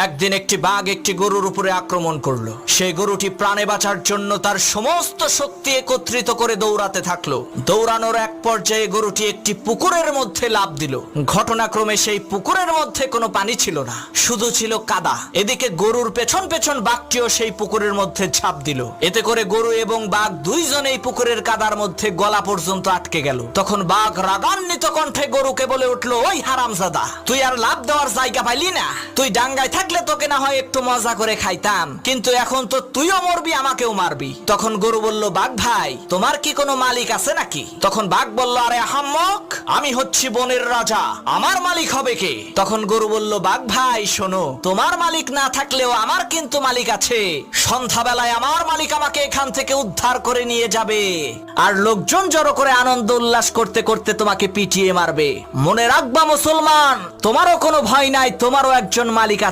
একদিন একটি বাঘ একটি গরুর উপরে আক্রমণ করলো। সেই গরুটি প্রাণে বাঁচার জন্য তার সমস্ত শক্তি একত্রিত করে দৌড়াতে থাকলো। দৌড়ানোর এক পর্যায়ে গরুটি একটি পুকুরের মধ্যে লাফ দিল। ঘটনাক্রমে সেই পুকুরের মধ্যে কোনো পানি ছিল না, শুধু ছিল কাদা। এদিকে গরুর পেছন পেছন বাঘটিও সেই পুকুরের মধ্যে ঝাঁপ দিল। এতে করে গরু এবং বাঘ দুইজনেই পুকুরের কাদার মধ্যে গলা পর্যন্ত আটকে গেল। তখন বাঘ রাগান্বিত কণ্ঠে গরুকে বলে উঠলো, ওই হারামজাদা, তুই আর লাফ দেওয়ার জায়গা পাইলি না? তুই ডাঙ্গায় থাকলে তোকে না হয় একটু মজা করে খাইতাম, কিন্তু এখন তো তুইও মরবি, আমাকেও মারবি। তখন গরু বলল, বাঘ ভাই, তোমার কি কোনো মালিক আছে নাকি? তখন বাঘ বলল, আরে আহাম্মক, আমি হচ্ছি বনের রাজা, আমার মালিক হবে কে? তখন গরু বলল, বাঘ ভাই শোনো, তোমার মালিক না থাকলেও আমার কিন্তু মালিক আছে। সন্ধ্যাবেলায় আমার মালিক আমাকে এখান থেকে উদ্ধার করে নিয়ে যাবে, আর লোকজন জড়ো করে আনন্দ উল্লাস করতে করতে তোমাকে পিটিয়ে মারবে। মনে রাখবা মুসলমান, তোমারও কোনো ভয় নাই, তোমারও একজন মালিক আছে।